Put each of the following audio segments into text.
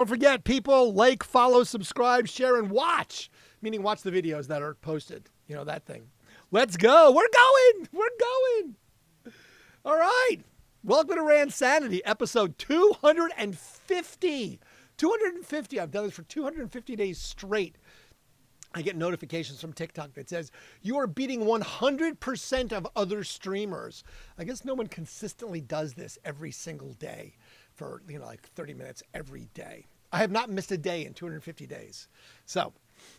Don't forget, people, like, follow, subscribe, share, and watch. Meaning watch the videos that are posted. You know, that thing. Let's go. We're going. We're going. All right. Welcome to Randsanity, episode 250. 250. I've done this for 250 days straight. I get notifications from TikTok that says, you are beating 100% of other streamers. I guess no one consistently does this every single day for, like 30 minutes every day. I have not missed a day in 250 days. So,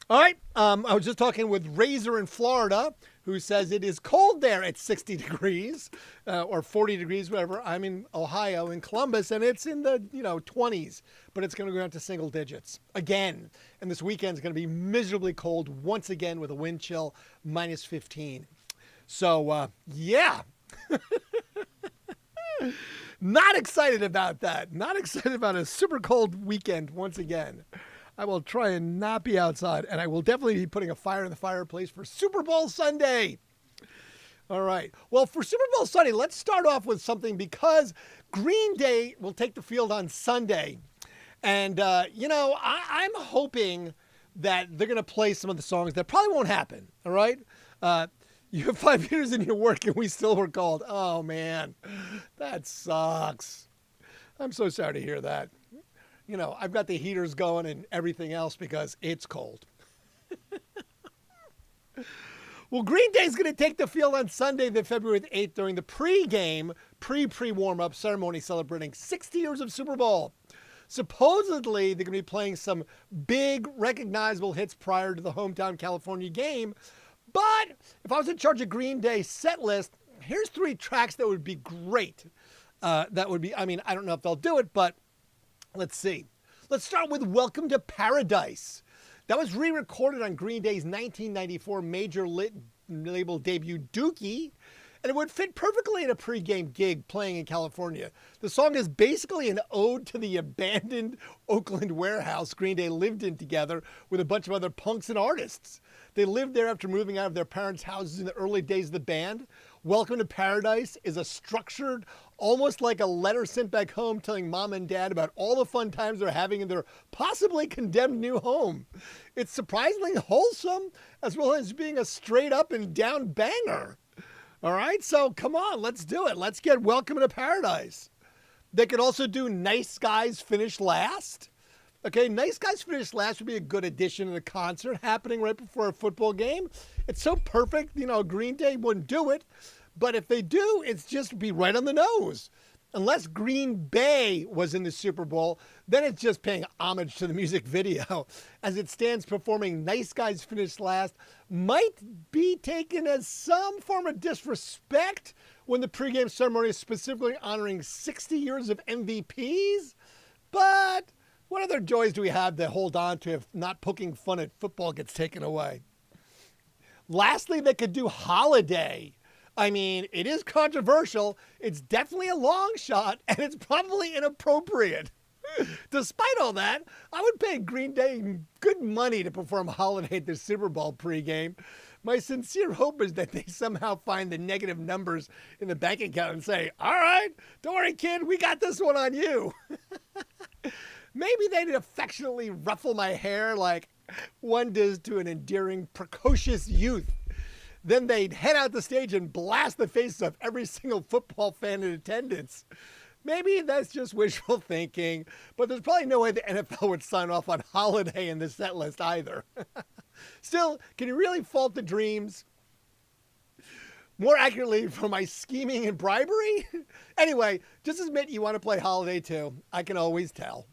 all right. I was just talking with Razor in Florida, who says it is cold there at 60 degrees or 40 degrees, whatever. I'm in Ohio, in Columbus, and it's in the 20s, but it's going to go down to single digits again. And this weekend is going to be miserably cold once again with a wind chill minus 15. So, yeah. Not excited about that. Not excited about a super cold weekend once again. I will try and not be outside, and I will definitely be putting a fire in the fireplace for Super Bowl Sunday. All right. Well, for Super Bowl Sunday, let's start off with something because Green Day will take the field on Sunday. And, I'm hoping that they're going to play some of the songs that probably won't happen. All right. You have 5 years in your work and we still were called. Oh, man, that sucks. I'm so sorry to hear that. I've got the heaters going and everything else because it's cold. Well, Green Day is going to take the field on Sunday, the February 8th, during the pre-game, pre-warm-up ceremony celebrating 60 years of Super Bowl. Supposedly, they're going to be playing some big, recognizable hits prior to the hometown California game. But if I was in charge of Green Day set list, here's 3 tracks that would be great. I don't know if they'll do it, but let's see. Let's start with Welcome to Paradise. That was re-recorded on Green Day's 1994 major label debut, Dookie, and it would fit perfectly in a pregame gig playing in California. The song is basically an ode to the abandoned Oakland warehouse Green Day lived in together with a bunch of other punks and artists. They lived there after moving out of their parents' houses in the early days of the band. Welcome to Paradise is a structured, almost like a letter sent back home telling mom and dad about all the fun times they're having in their possibly condemned new home. It's surprisingly wholesome, as well as being a straight up and down banger. All right, so come on, let's do it. Let's get Welcome to Paradise. They could also do Nice Guys Finish Last. Okay, Nice Guys Finish Last would be a good addition to the concert happening right before a football game. It's so perfect, Green Day wouldn't do it. But if they do, it's just be right on the nose. Unless Green Bay was in the Super Bowl, then it's just paying homage to the music video. As it stands, performing Nice Guys Finish Last might be taken as some form of disrespect when the pregame ceremony is specifically honoring 60 years of MVPs. But what other joys do we have to hold on to if not poking fun at football gets taken away? Lastly, they could do Holiday. I mean, it is controversial, it's definitely a long shot, and it's probably inappropriate. Despite all that, I would pay Green Day good money to perform Holiday at the Super Bowl pregame. My sincere hope is that they somehow find the negative numbers in the bank account and say, all right, don't worry, kid, we got this one on you. Maybe they'd affectionately ruffle my hair like one does to an endearing, precocious youth. Then they'd head out the stage and blast the faces of every single football fan in attendance. Maybe that's just wishful thinking, but there's probably no way the NFL would sign off on Holiday in the set list either. Still, can you really fault the dreams? More accurately, for my scheming and bribery? Anyway, just admit you want to play Holiday too. I can always tell.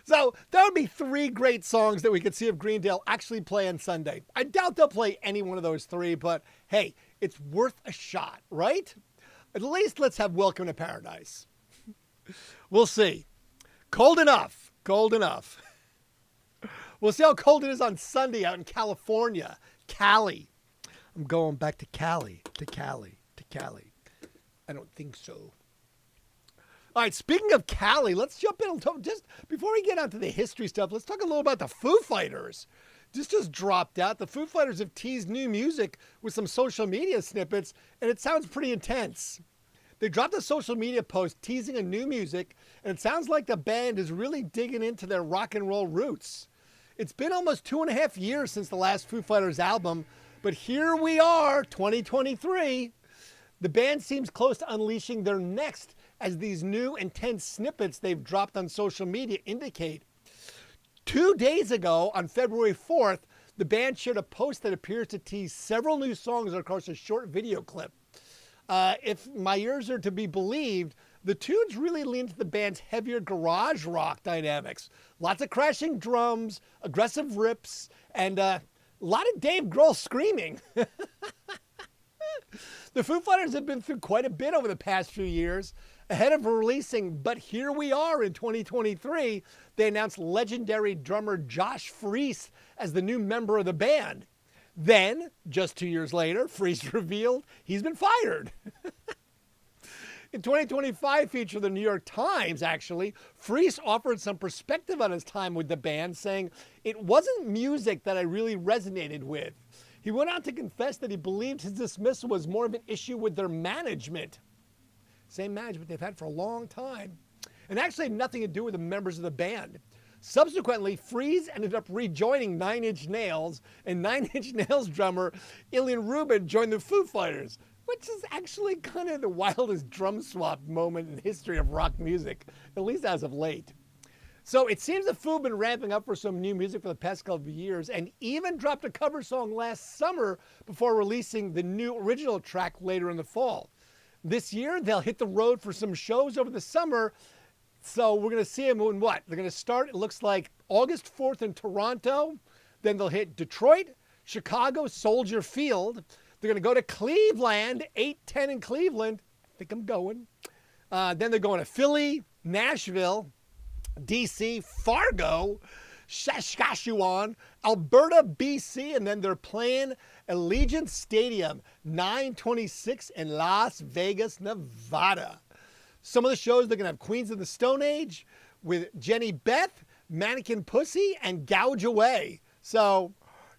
So that would be 3 great songs that we could see if Green Day actually play on Sunday. I doubt they'll play any one of those 3, but hey, it's worth a shot, right? At least let's have Welcome to Paradise. We'll see. Cold enough. Cold enough. We'll see how cold it is on Sunday out in California. Cali. I'm going back to Cali. I don't think so. All right, speaking of Cali, let's jump in and talk, just before we get onto the history stuff, let's talk a little about the Foo Fighters. This just dropped out. The Foo Fighters have teased new music with some social media snippets, and it sounds pretty intense. They dropped a social media post teasing a new music, and it sounds like the band is really digging into their rock and roll roots. It's been almost 2.5 years since the last Foo Fighters album, but here we are, 2023. The band seems close to unleashing their next, as these new intense snippets they've dropped on social media indicate. 2 days ago, on February 4th, the band shared a post that appears to tease several new songs across a short video clip. If my ears are to be believed, the tunes really lean into the band's heavier garage rock dynamics. Lots of crashing drums, aggressive rips, and a lot of Dave Grohl screaming. The Foo Fighters have been through quite a bit over the past few years. Ahead of releasing But Here We Are in 2023, they announced legendary drummer Josh Freese as the new member of the band. Then, just 2 years later, Freese revealed he's been fired. In 2025 feature of the New York Times, actually, Freese offered some perspective on his time with the band, saying, "It wasn't music that I really resonated with." He went on to confess that he believed his dismissal was more of an issue with their management. Same management they've had for a long time. And actually had nothing to do with the members of the band. Subsequently, Freese ended up rejoining Nine Inch Nails, and Nine Inch Nails drummer Ilian Rubin joined the Foo Fighters, which is actually kind of the wildest drum swap moment in the history of rock music, at least as of late. So it seems the Foo have been ramping up for some new music for the past couple of years, and even dropped a cover song last summer before releasing the new original track later in the fall. This year, they'll hit the road for some shows over the summer. So we're going to see them in what? They're going to start, it looks like, August 4th in Toronto. Then they'll hit Detroit, Chicago, Soldier Field. They're going to go to Cleveland, 8-10 in Cleveland. I think I'm going. Then they're going to Philly, Nashville, DC, Fargo, Saskatchewan, Alberta, BC, and then they're playing Allegiant Stadium, 9/26 in Las Vegas, Nevada. Some of the shows, they're going to have Queens of the Stone Age with Jenny Beth, Mannequin Pussy, and Gouge Away. So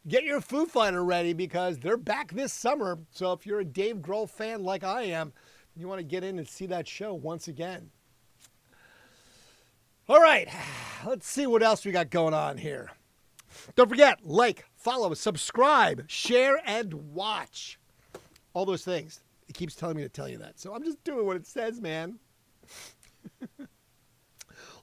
get your Foo Fighter ready because they're back this summer. So if you're a Dave Grohl fan like I am, you want to get in and see that show once again. All right, let's see what else we got going on here. Don't forget, like, follow, subscribe, share, and watch. All those things. It keeps telling me to tell you that. So I'm just doing what it says, man.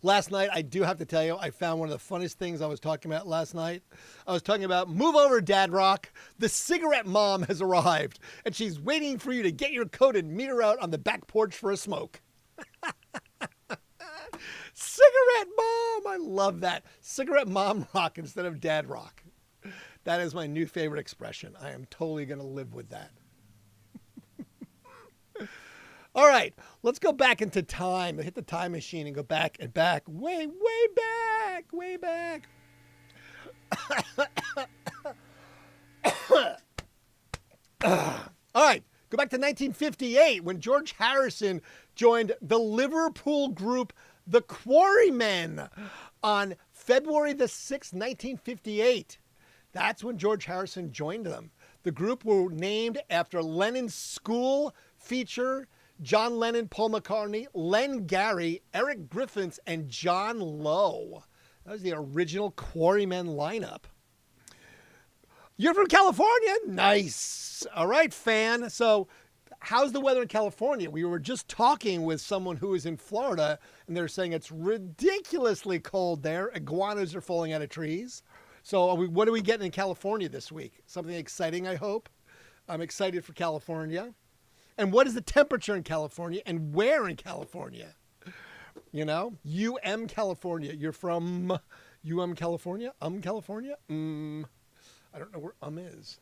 Last night, I do have to tell you, I found one of the funniest things I was talking about last night. I was talking about, move over, Dad Rock. The cigarette mom has arrived, and she's waiting for you to get your coat and meet her out on the back porch for a smoke. Cigarette mom! I love that. Cigarette mom rock instead of dad rock. That is my new favorite expression. I am totally going to live with that. All right, let's go back into time. Hit the time machine and go back and back. Way back, way back. All right, go back to 1958 when George Harrison joined the Liverpool group The Quarrymen on February the 6th, 1958. That's when George Harrison joined them. The group were named after Lennon's school feature, John Lennon, Paul McCartney, Len Gary, Eric Griffiths, and John Lowe. That was the original Quarrymen lineup. You're from California? Nice. All right, fan. So how's the weather in California? We were just talking with someone who is in Florida, and they're saying it's ridiculously cold there. Iguanas are falling out of trees. So what are we getting in California this week? Something exciting, I hope. I'm excited for California. And what is the temperature in California and where in California? You know, California. You're from California? California? I don't know where is.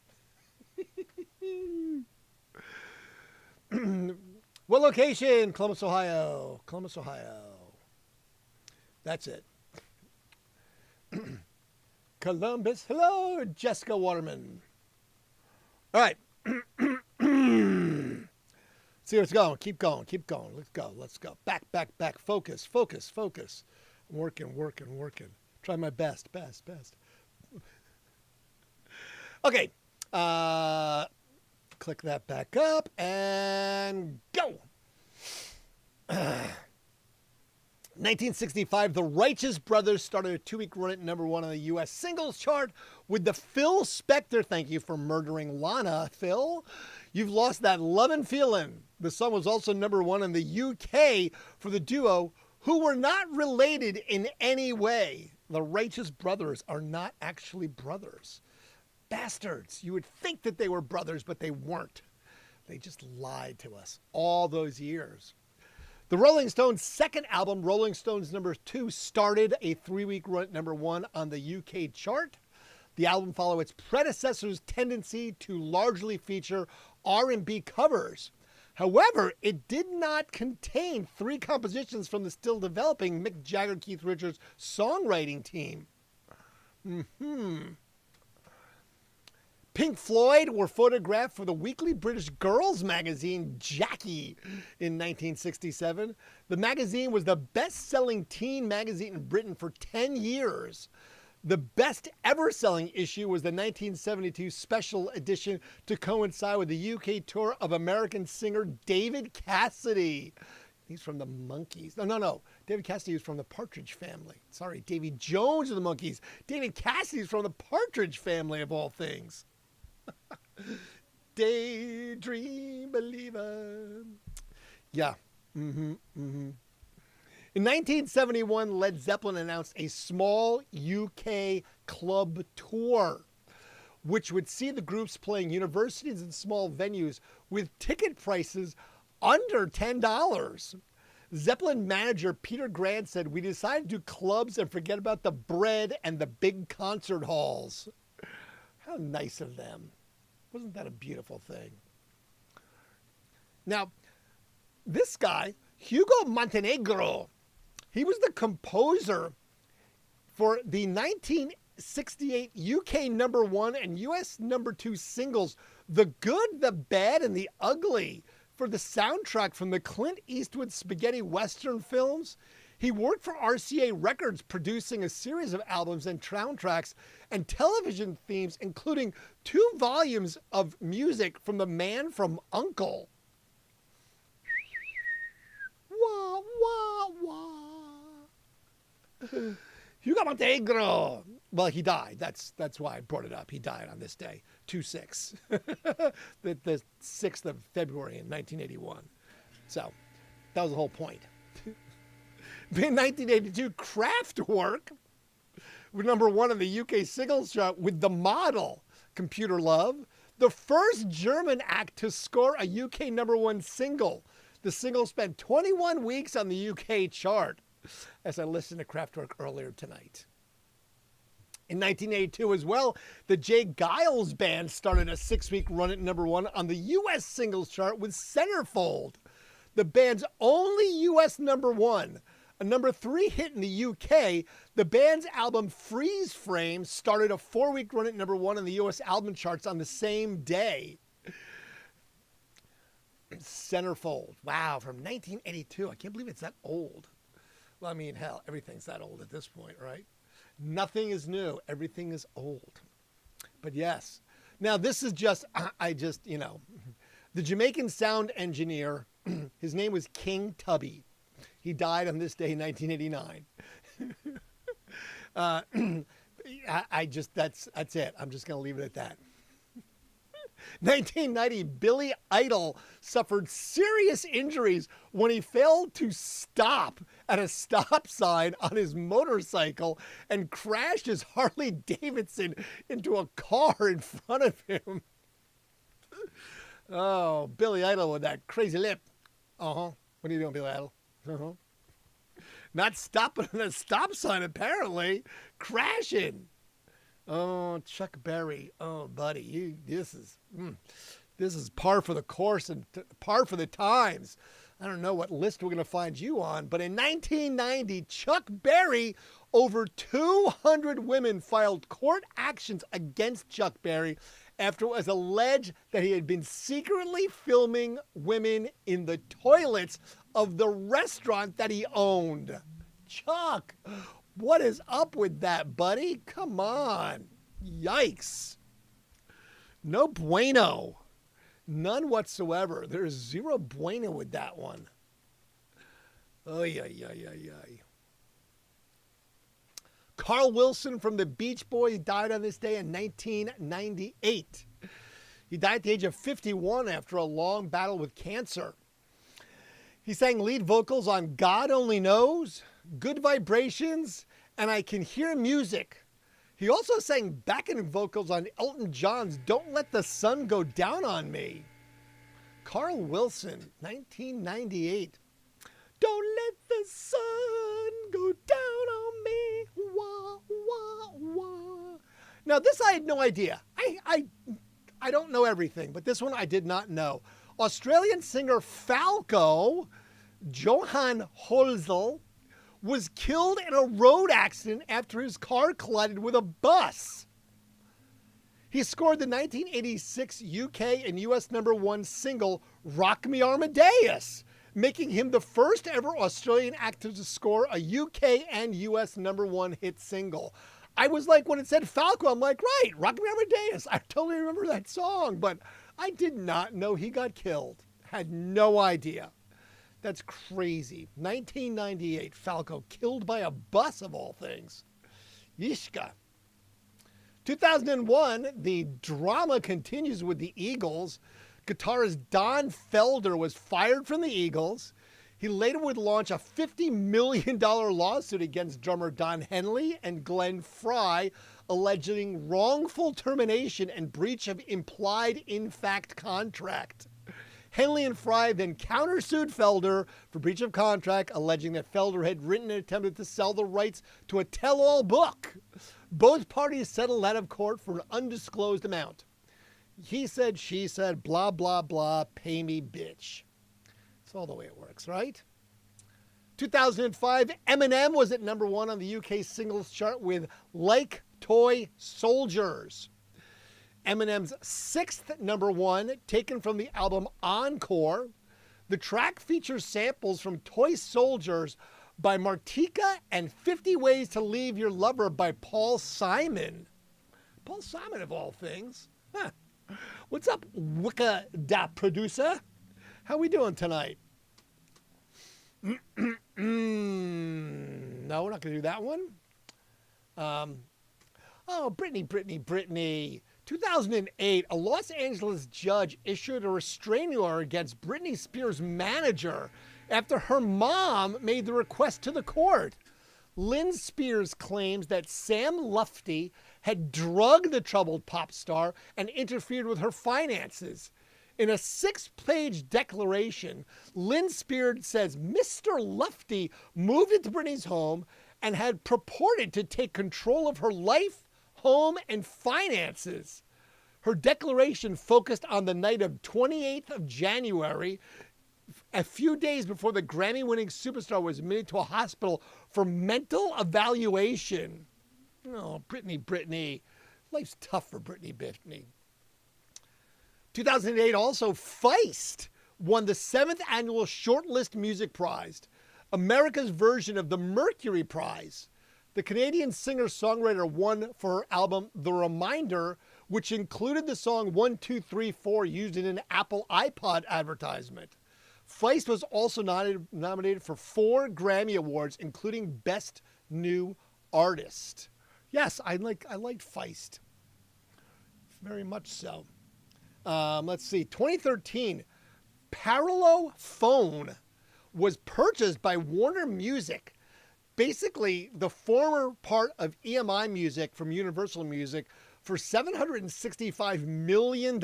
What location? Columbus, Ohio. Columbus, Ohio. That's it. Columbus. Hello, Jessica Waterman. All right. See where it's going. Keep going. Keep going. Let's go. Let's go. Back. Focus. I'm working. Try my best. Okay. Click that back up and go. 1965, the Righteous Brothers started a 2-week run at #1 on the U.S. singles chart with the Phil Spector. Thank you for murdering Lana, Phil. You've lost that lovin' feeling. The song was also #1 in the UK for the duo, who were not related in any way. The Righteous Brothers are not actually brothers. Bastards. You would think that they were brothers, but they weren't. They just lied to us all those years. The Rolling Stones' second album, Rolling Stones #2, started a 3-week run at #1 on the UK chart. The album followed its predecessor's tendency to largely feature R&B covers. However, it did not contain 3 compositions from the still developing Mick Jagger, Keith Richards songwriting team. Pink Floyd were photographed for the weekly British girls magazine Jackie in 1967. The magazine was the best-selling teen magazine in Britain for 10 years. The best ever selling issue was the 1972 special edition to coincide with the UK tour of American singer David Cassidy. He's from the Monkees. No. David Cassidy is from the Partridge Family. Sorry, Davy Jones of the Monkees. David Cassidy is from the Partridge Family, of all things. Daydream believer. Yeah. In 1971, Led Zeppelin announced a small UK club tour, which would see the groups playing universities and small venues with ticket prices under $10. Zeppelin manager Peter Grant said, "We decided to do clubs and forget about the bread and the big concert halls." How nice of them. Wasn't that a beautiful thing? Now, this guy, Hugo Montenegro, he was the composer for the 1968 UK #1 and US #2 singles, The Good, the Bad, and the Ugly, for the soundtrack from the Clint Eastwood spaghetti western films. He worked for RCA Records, producing a series of albums and soundtracks and television themes, including 2 volumes of music from The Man from U.N.C.L.E. Wah, wah, wah. Hugo Montenegro. Well, he died. That's why I brought it up. He died on this day, 2/6, the 6th of February in 1981. So that was the whole point. In 1982, Kraftwerk were #1 in the UK singles chart with The Model, Computer Love, the first German act to score a UK #1 single. The single spent 21 weeks on the UK chart, as I listened to Kraftwerk earlier tonight. In 1982 as well, the Jay Giles Band started a 6-week run at #1 on the US singles chart with Centerfold, the band's only US #1. A #3 hit in the UK, the band's album Freeze Frame started a 4-week run at #1 in the US album charts on the same day. Centerfold. Wow, from 1982. I can't believe it's that old. Well, I mean, hell, everything's that old at this point, right? Nothing is new. Everything is old. But yes. Now, this is just, the Jamaican sound engineer, his name was King Tubby. He died on this day in 1989. That's it. I'm just going to leave it at that. 1990, Billy Idol suffered serious injuries when he failed to stop at a stop sign on his motorcycle and crashed his Harley Davidson into a car in front of him. Oh, Billy Idol with that crazy lip. What are you doing, Billy Idol? Not stopping at a stop sign, apparently. Crashing. Oh, Chuck Berry. Oh, buddy, this is par for the course and par for the times. I don't know what list we're going to find you on, but in 1990, Chuck Berry, over 200 women filed court actions against Chuck Berry after it was alleged that he had been secretly filming women in the toilets of the restaurant that he owned. Chuck, what is up with that, buddy? Come on. Yikes. No bueno. None whatsoever. There's zero bueno with that one. Oy, oy, oy, oy, oy. Carl Wilson from the Beach Boys died on this day in 1998. He died at the age of 51 after a long battle with cancer. He sang lead vocals on God Only Knows, Good Vibrations, and I Can Hear Music. He also sang backing vocals on Elton John's Don't Let the Sun Go Down on Me. Carl Wilson, 1998. Don't let the sun go down on me. Wah, wah, wah. Now, this I had no idea. I don't know everything, but this one I did not know. Australian singer Falco, Johan Holzel, was killed in a road accident after his car collided with a bus. He scored the 1986 UK and US #1 single Rock Me Amadeus, making him the first ever Australian actor to score a UK and US #1 hit single. I was like, when it said Falco, I'm like, right, Rock Me Amadeus. I totally remember that song, but I did not know he got killed. Had no idea. That's crazy. 1998, Falco killed by a bus of all things. Yishka. 2001, the drama continues with the Eagles. Guitarist Don Felder was fired from the Eagles. He later would launch a $50 million lawsuit against drummer Don Henley and Glenn Frey, alleging wrongful termination and breach of implied in-fact contract. Henley and Frey then countersued Felder for breach of contract, alleging that Felder had written and attempted to sell the rights to a tell-all book. Both parties settled out of court for an undisclosed amount. He said, she said, blah, blah, blah, pay me, bitch. That's all the way it works, right? 2005, Eminem was at #1 on the UK singles chart with Like Toy Soldiers. Eminem's 6th #1, taken from the album Encore. The track features samples from Toy Soldiers by Martika and 50 Ways to Leave Your Lover by Paul Simon. Paul Simon, of all things. Huh. What's up, Wicca da producer? How we doing tonight? No, we're not going to do that one. Britney. 2008, a Los Angeles judge issued a restraining order against Britney Spears' manager after her mom made the request to the court. Lynn Spears claims that Sam Lufty had drugged the troubled pop star and interfered with her finances. In a 6-page declaration, Lynn Spears says Mr. Lufty moved into Britney's home and had purported to take control of her life, home, and finances. Her declaration focused on the night of 28th of January, a few days before the Grammy-winning superstar was admitted to a hospital for mental evaluation. Oh, Britney. Life's tough for Britney. 2008 also, Feist won the 7th annual Shortlist Music Prize, America's version of the Mercury Prize. The Canadian singer-songwriter won for her album The Reminder, which included the song 1, 2, 3, 4 used in an Apple iPod advertisement. Feist was also nominated for 4 Grammy Awards, including Best New Artist. Yes, I liked Feist. Very much so. Let's see. 2013, Parallel Phone was purchased by Warner Music. Basically, the former part of EMI Music from Universal Music for $765 million.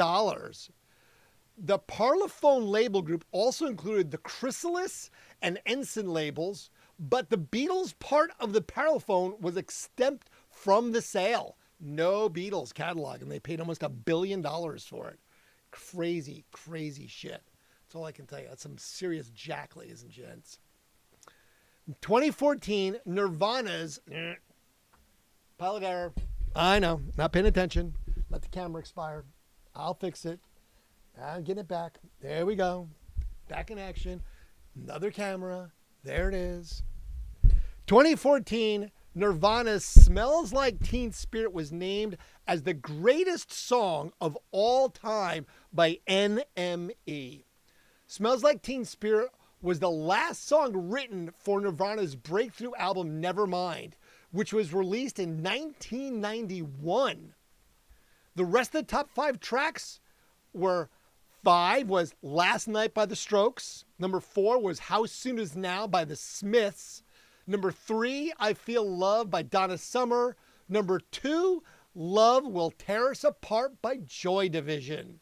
The Parlophone label group also included the Chrysalis and Ensign labels, but the Beatles part of the Parlophone was exempt from the sale. No Beatles catalog, and they paid almost $1 billion for it. Crazy shit. That's all I can tell you. That's some serious jack, ladies and gents. 2014, Nirvana's pilot error. I know, not paying attention. Let the camera expire. I'll fix it. I'm getting it back. There we go. Back in action. Another camera. There it is. 2014, Nirvana's Smells Like Teen Spirit was named as the greatest song of all time by NME. Smells Like Teen Spirit was the last song written for Nirvana's breakthrough album Nevermind, which was released in 1991. The rest of the top 5 tracks were 5 was Last Night by the Strokes. Number 4 was How Soon Is Now by the Smiths. Number 3, I Feel Love by Donna Summer. Number 2, Love Will Tear Us Apart by Joy Division.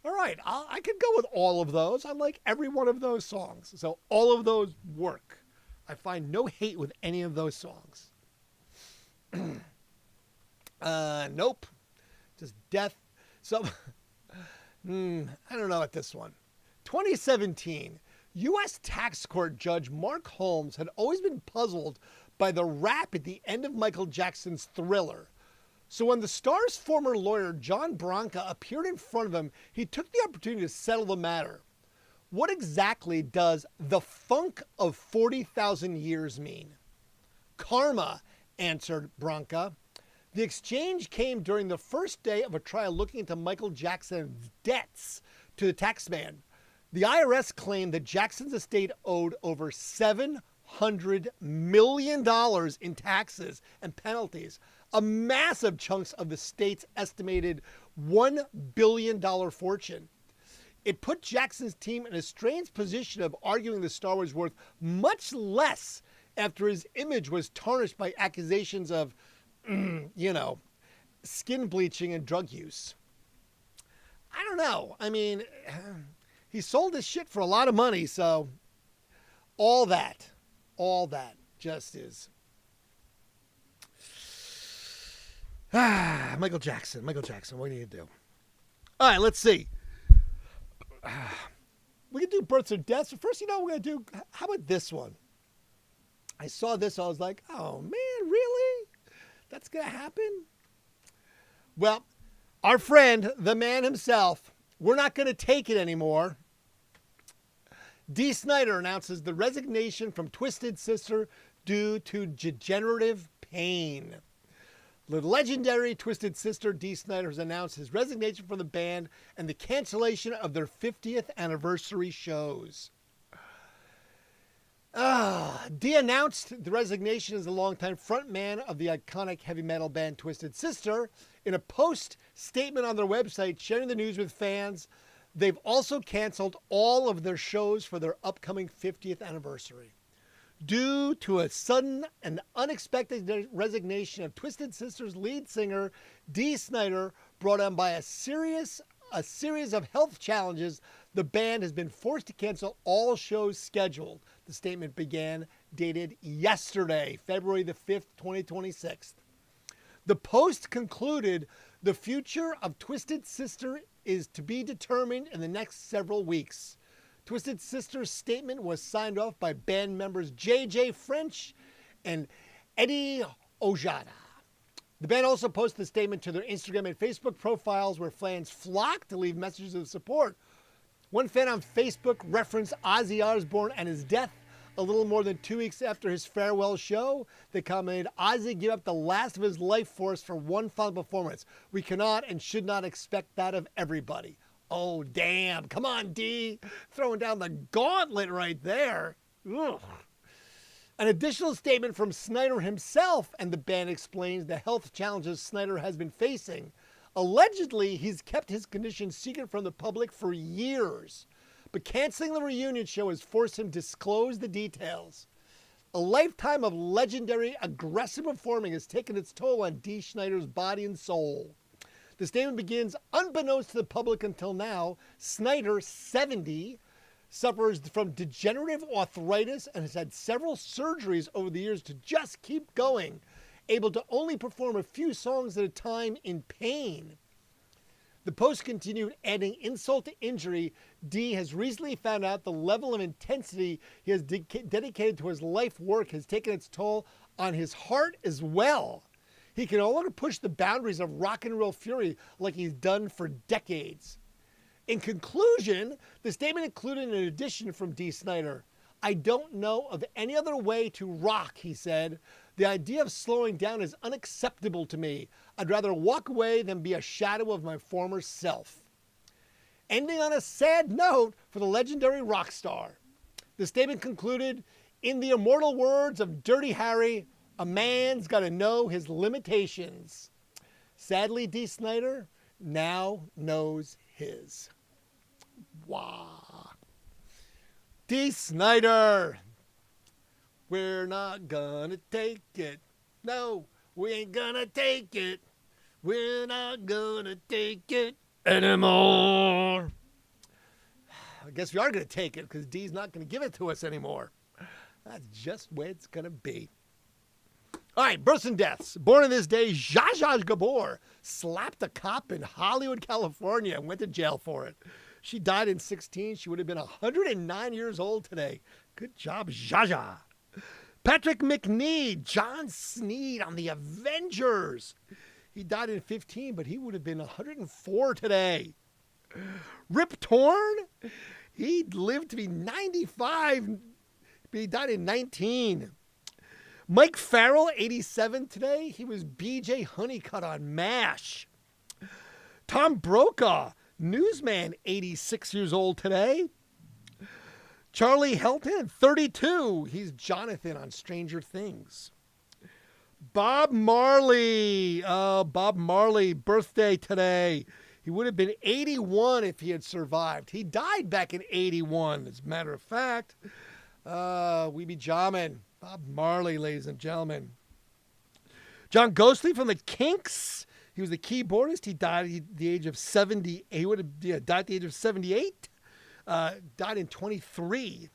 All right, I could go with all of those. I like every one of those songs. So all of those work. I find no hate with any of those songs. Nope. Just death. So, I don't know about this one. 2017, U.S. tax court judge Mark Holmes had always been puzzled by the rap at the end of Michael Jackson's Thriller. So when the star's former lawyer, John Branca, appeared in front of him, he took the opportunity to settle the matter. What exactly does the funk of 40,000 years mean? Karma, answered Branca. The exchange came during the first day of a trial looking into Michael Jackson's debts to the taxman. The IRS claimed that Jackson's estate owed over $700 million in taxes and penalties, a massive chunk of the state's estimated $1 billion fortune. It put Jackson's team in a strange position of arguing the star was worth much less after his image was tarnished by accusations of, skin bleaching and drug use. I don't know. I mean, he sold his shit for a lot of money, so all that just is. Michael Jackson, what are you going to do? All right, let's see. We can do births or deaths. But first, we're going to do, how about this one? I saw this, I was like, oh man, really? That's going to happen? Well, our friend, the man himself, we're not going to take it anymore. Dee Snider announces the resignation from Twisted Sister due to degenerative pain. The legendary Twisted Sister Dee Snider has announced his resignation from the band and the cancellation of their 50th anniversary shows. Dee announced the resignation as the longtime frontman of the iconic heavy metal band Twisted Sister. In a post statement on their website sharing the news with fans, they've also canceled all of their shows for their upcoming 50th anniversary. Due to a sudden and unexpected resignation of Twisted Sister's lead singer, Dee Snider, brought on by a series of health challenges, the band has been forced to cancel all shows scheduled. The statement began, dated yesterday, February the 5th, 2026. The post concluded, the future of Twisted Sister is to be determined in the next several weeks. Twisted Sister's statement was signed off by band members J.J. French and Eddie Ojada. The band also posted the statement to their Instagram and Facebook profiles where fans flocked to leave messages of support. One fan on Facebook referenced Ozzy Osbourne and his death a little more than 2 weeks after his farewell show. They commented, Ozzy gave up the last of his life force for one final performance. We cannot and should not expect that of everybody. Oh, damn. Come on, Dee. Throwing down the gauntlet right there. Ugh. An additional statement from Snider himself and the band explains the health challenges Snider has been facing. Allegedly, he's kept his condition secret from the public for years, but canceling the reunion show has forced him to disclose the details. A lifetime of legendary, aggressive performing has taken its toll on Dee Snider's body and soul. The statement begins, unbeknownst to the public until now, Snider, 70, suffers from degenerative arthritis and has had several surgeries over the years to just keep going, able to only perform a few songs at a time in pain. The post continued, adding insult to injury. Dee has recently found out the level of intensity he has dedicated to his life work has taken its toll on his heart as well. He can no longer push the boundaries of rock and roll fury like he's done for decades. In conclusion, the statement included an addition from Dee Snider. I don't know of any other way to rock, he said. The idea of slowing down is unacceptable to me. I'd rather walk away than be a shadow of my former self. Ending on a sad note for the legendary rock star. The statement concluded, in the immortal words of Dirty Harry, a man's got to know his limitations. Sadly, D. Snyder now knows his. Wow. D. Snyder, we're not gonna take it. No, we ain't gonna take it. We're not gonna take it anymore. I guess we are gonna take it because D's not gonna give it to us anymore. That's just where it's gonna be. All right, births and deaths. Born on this day, Zsa Zsa Gabor slapped a cop in Hollywood, California, and went to jail for it. She died in 2016. She would have been 109 years old today. Good job, Zsa Zsa. Patrick McNee, John Sneed on the Avengers. He died in 2015, but he would have been 104 today. Rip Torn, he lived to be 95, but he died in 2019. Mike Farrell, 87 today. He was BJ Honeycutt on MASH. Tom Brokaw, newsman, 86 years old today. Charlie Helton, 32. He's Jonathan on Stranger Things. Bob Marley. Bob Marley, birthday today. He would have been 81 if he had survived. He died back in 81, as a matter of fact. We be jamming. Bob Marley, ladies and gentlemen. John Ghostly from the Kinks. He was the keyboardist. He died at the age of 70. He would have died at the age of 78. Died in 23.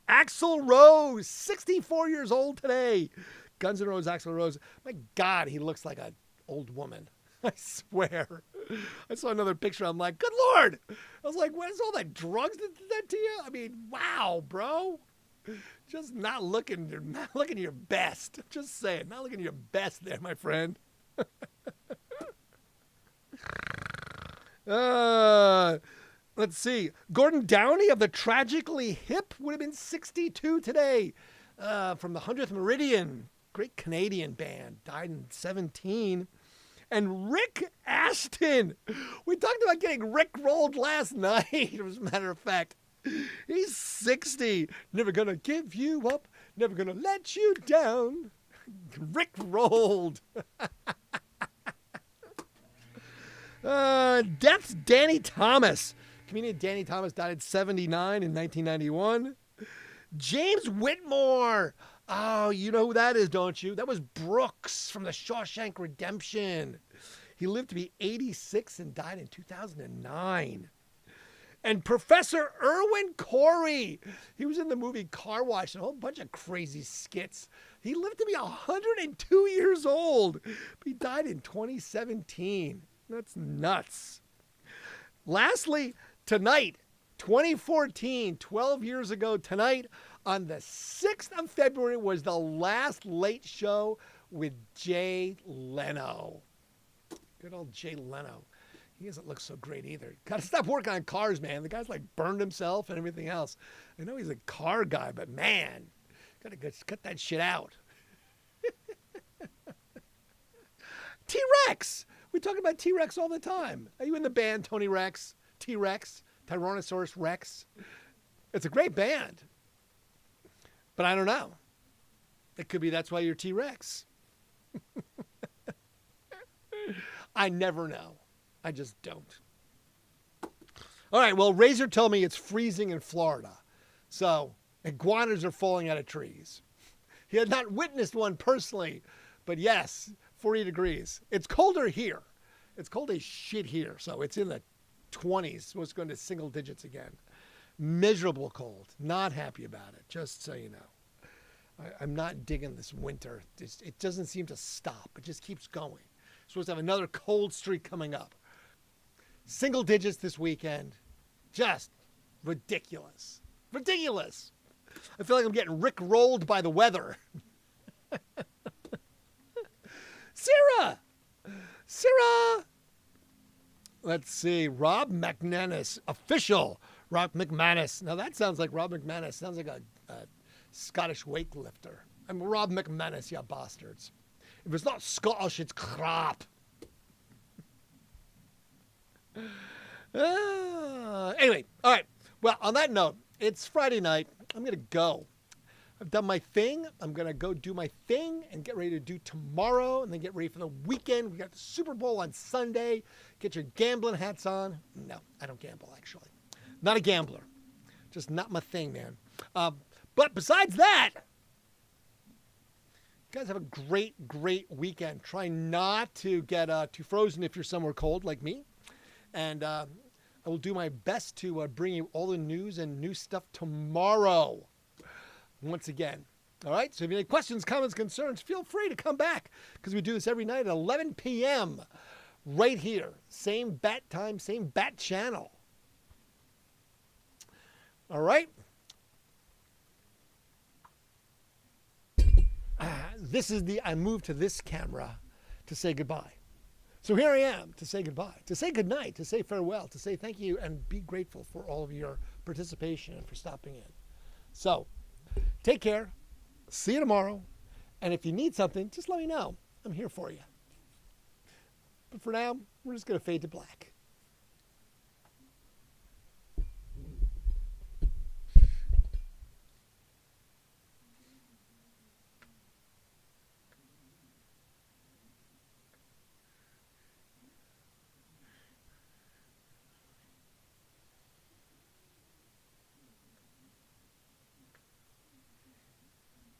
Axl Rose, 64 years old today. Guns N' Roses, Axl Rose. My God, he looks like an old woman. I swear. I saw another picture. I'm like, good Lord. I was like, what is all that drugs that did that to you? I mean, wow, bro. Just not looking your best. Just saying, not looking your best there, my friend. Let's see. Gordon Downey of the Tragically Hip would have been 62 today. From the 100th Meridian. Great Canadian band. Died in 2017. And Rick Ashton. We talked about getting Rick rolled last night, as a matter of fact. He's 60. Never gonna give you up. Never gonna let you down. Rick rolled. Death's Danny Thomas. Comedian Danny Thomas died at 79 in 1991. James Whitmore. Oh, you know who that is, don't you? That was Brooks from the Shawshank Redemption. He lived to be 86 and died in 2009. And Professor Irwin Corey. He was in the movie Car Wash and a whole bunch of crazy skits. He lived to be 102 years old. But he died in 2017. That's nuts. Lastly, tonight, 2014, 12 years ago tonight, on the 6th of February, was the last Late Show with Jay Leno. Good old Jay Leno. He doesn't look so great either. Got to stop working on cars, man. The guy's like burned himself and everything else. I know he's a car guy, but man, got to cut that shit out. T-Rex. We talk about T-Rex all the time. Are you in the band Tony Rex? T-Rex? Tyrannosaurus Rex? It's a great band. But I don't know. It could be that's why you're T-Rex. I never know. I just don't. All right, well, Razor told me it's freezing in Florida. So iguanas are falling out of trees. He had not witnessed one personally, but yes, 40 degrees. It's colder here. It's cold as shit here. So it's in the 20s. Supposed to go into single digits again. Miserable cold. Not happy about it, just so you know. I'm not digging this winter. It doesn't seem to stop. It just keeps going. Supposed to have another cold streak coming up. Single digits this weekend. Just ridiculous. Ridiculous. I feel like I'm getting rick-rolled by the weather. Sarah! Let's see. Rob McManus. Official. Rob McManus. Now that sounds like Rob McManus. Sounds like a Scottish weightlifter. I'm Rob McManus, you bastards. If it's not Scottish, it's crap. Anyway, all right. Well, on that note, it's Friday night. I'm going to go. I've done my thing. I'm going to go do my thing and get ready to do tomorrow and then get ready for the weekend. We got the Super Bowl on Sunday. Get your gambling hats on. No, I don't gamble, actually. Not a gambler. Just not my thing, man. But besides that, you guys have a great, great weekend. Try not to get too frozen if you're somewhere cold like me. And I will do my best to bring you all the news and new stuff tomorrow. Once again. All right? So if you have any questions, comments, concerns, feel free to come back because we do this every night at 11 p.m. right here. Same bat time, same bat channel. All right? I moved to this camera to say goodbye. So here I am to say goodbye, to say goodnight, to say farewell, to say thank you and be grateful for all of your participation and for stopping in. So, take care. See you tomorrow. And if you need something, just let me know. I'm here for you. But for now, we're just going to fade to black.